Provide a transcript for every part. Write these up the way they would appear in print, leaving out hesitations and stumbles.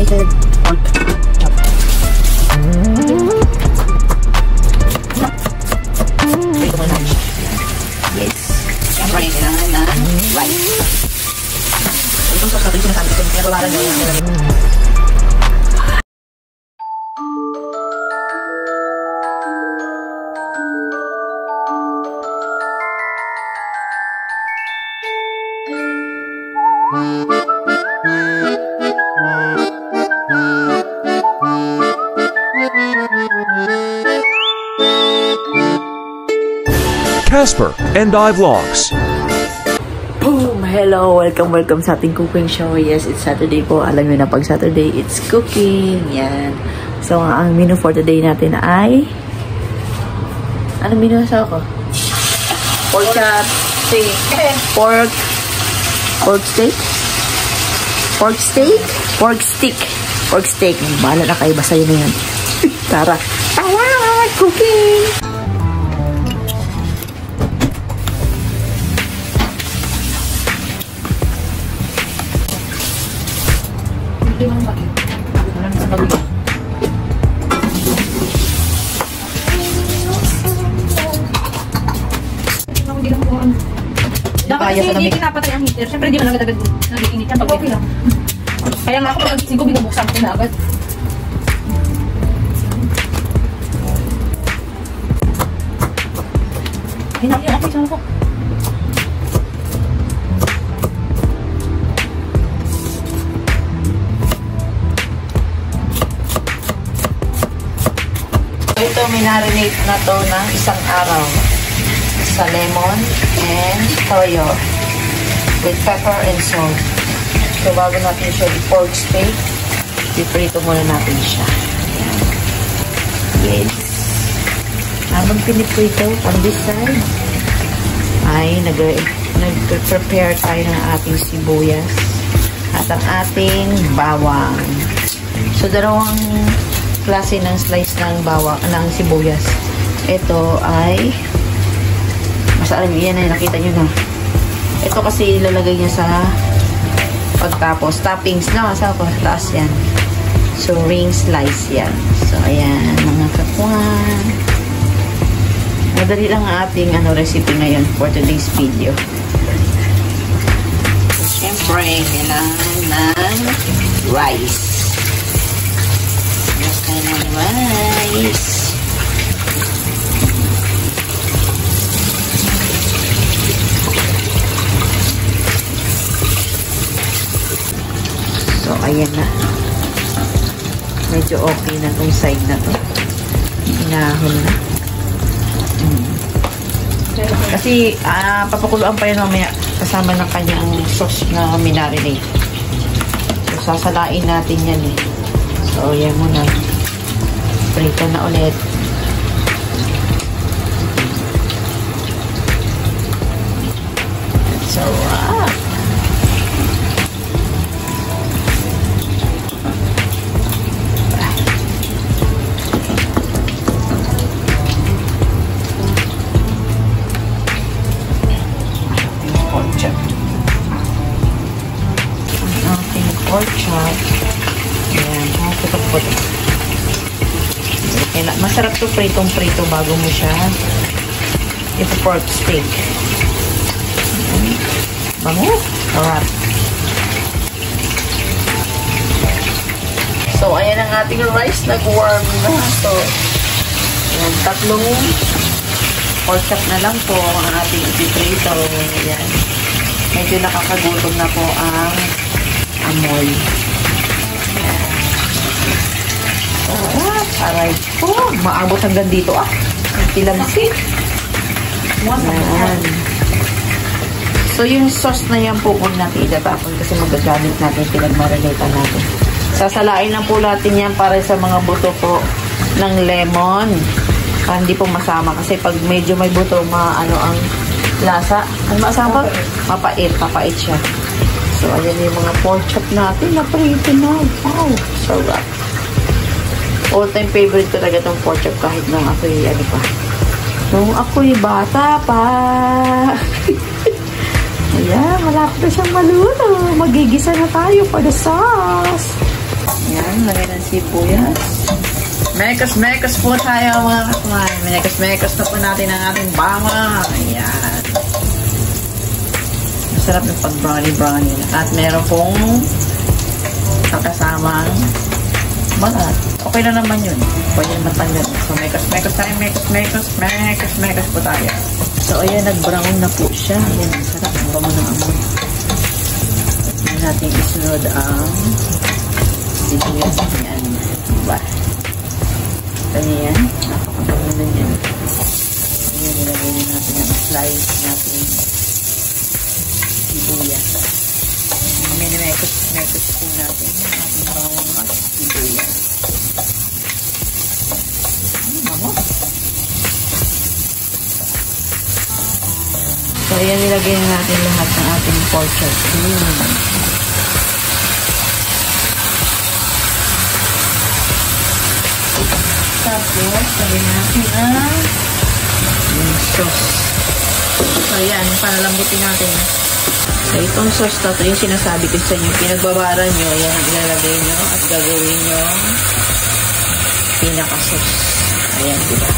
marinated pork chop. Prito mo natin. Yes. Siyempre, kailangan na rice. Itong sauce natin sinasabi ko. Kaya bawaran nyo yung nilagay. Casper and I Vlogs. Boom! Hello! Welcome sa ating cooking show. Yes, it's Saturday po. Alam niyo na pag Saturday, it's cooking. Yan. So, ang menu for today natin ay... Ano menu sa ako? Pork chop, steak, pork steak? Pork steak? Pork stick. Pork steak. Bahala na kayo. Basta yun na yan. Tara! Cooking! Dapat hindi pinapatay ang heater. Siyempre, hindi mo agad nag-init yan. Okay lang. Kaya nga ako pag nagsigo, binubuksan ko na agad. Hinali ako, isang ko. Ito, minarinate na to ng isang araw sa lemon and toyo with pepper and salt. So, bago natin siya i-pork steak, iprito muna natin siya. Yes. Habang piniprito, on this side, ay nag-prepare tayo ng ating sibuyas at ang ating bawang. So, dalawang klase ng slice ng bawang, ng sibuyas. Ito ay masarap yan na nakita nyo na. Ito kasi ilalagay niya sa pagtapos. Toppings na. Sa taas yan. So, ring slice yan. So, ayan mga kakwan. Madali lang ang ating recipe ngayon for today's video. So, syempre, kailangan ng rice. Rice. So, ayan na. Medyo okay na tong side na to. Inahon na. Kasi, papakuluan pa yan mamaya kasama ng kanyang sauce na minarinate. So, sasalain natin yan eh. So, yan muna. Prito na ulit. So, pork chop. Ang ating pork chop. Ayan, putok-putok. Masarap to pritong-prito bago mo siya ito pork steak. Bango. Sarap. So, ayan ang ating rice. Nag-warm na. So, ayan, tatlong pork chop na lang po ang ating ipiprito. Ayan. Medyo nakakagutom na po ang amoy. Aray po. Maabot hanggang dito Tilamsik. Ayan. So, yung sauce na yan po kung natin itatapon kasi magagamit natin, pinagmarinate natin. Sasalain lang po natin yan para sa mga buto po ng lemon. Para hindi po masama kasi pag medyo may buto, maano ang lasa. Ano masama? Mapait. Papait siya. So, ayan yung mga pork chop natin. Naprito na. Wow. Sarap. All-time favorite ko talaga itong pork chop kahit nung ako'y nung ako'y bata pa. Ayan, malapit na siyang maluto. Magigisa na tayo for the sauce. Lagay ng sibuyas. Mekos po tayo mga kakuman. Mekos na po natin ang ating bawang. Ayan. Masarap yung pag-brownie. At meron pong kasamang balat. Okay na naman yun. Pwede naman tanggal. So, mekos tayo. Mekos po tayo. So, ayan, nag-brown na po siya. Ayan, masarap. Ang bango ng amoy. Ayan natin isunod ang sibuyas. Ayan. Diba? Ito yan. Napakabango na yan. Ayan, nilagay na natin ang slice natin sibuyas. Mekos po natin ang ating bawang at sibuyas. So, ayan, nilagay na natin lahat ng ating pork chop. Tapos, lagyan natin ang sauce. So, ayan, panalambutin natin. So, itong sauce na ito, yung sinasabi ko sa inyo, pinagbabaran nyo, ayan ang ilalagay nyo at gagawin nyo pinaka-sauce. Ayan, diba?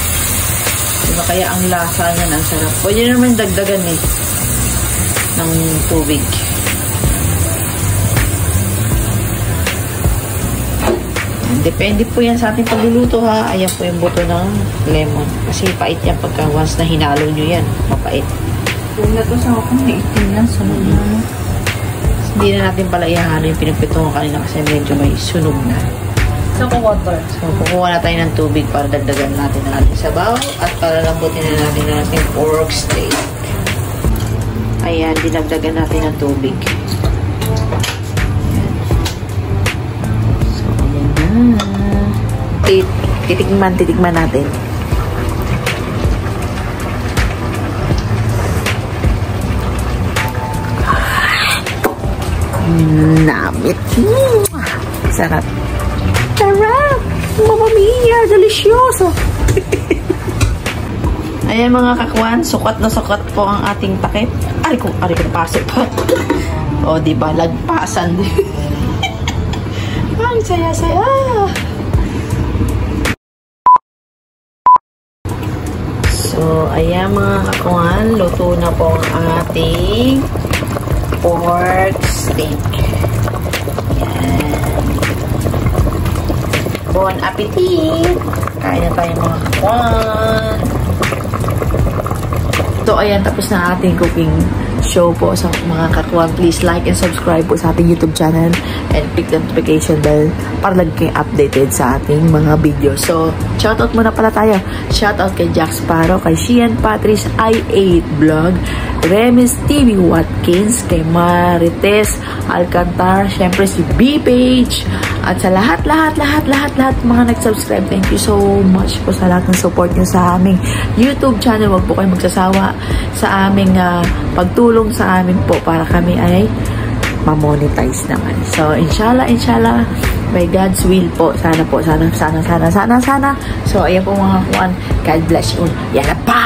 Diba kaya ang lasa niya ang sarap. Pwede naman dagdagan ng tubig. Depende po yan sa ating pagluluto ha. Ayan po yung buto ng lemon. Kasi pait yan pagka once na hinalo nyo yan. Mapait. Kung na to sa ako, may itim lang. Sunog na. Hindi na natin pala ihalo yung pinagpitungan kanina kasi medyo may sunog na. So, water. So, kukuha na tayo ng tubig para dagdagan natin ang ating sabaw at para lambutin na natin ang ating pork steak. Ayan, dinagdagan natin ng tubig. Ayan. So, ayan na. Titikman natin. Namit. Sarap. Sarap! Mamma mia! Delicioso! Ayan mga kakwan, sukat na sukat po ang ating takip. Ari ko napasok pa. O, diba? Lagpasan din. Ang saya-saya! So, ayan mga kakwan, luto na po ang ating pork steak. Bon appetit! Kain na tayo mga kakwan. So, ayan, tapos na ating cooking show po sa mga kakwan. Please like and subscribe po sa ating YouTube channel and click the notification bell para lagi kayo updated sa ating mga video. So, shoutout muna pala tayo. Shoutout kay Jack Sparrow, kay Shian Patrice, I8 Vlog, Remis TV Watkins, kay Marites Alcantar, syempre si B-Page, at sa lahat mga nag-subscribe. Thank you so much po sa lahat ng support nyo sa aming YouTube channel. Huwag po kayong magsasawa sa aming pagtulong sa amin po para kami ay ma-monetize naman. So, inshallah, by God's will po. Sana. So, ayan po mga kuwan. God bless you. Yan na pa!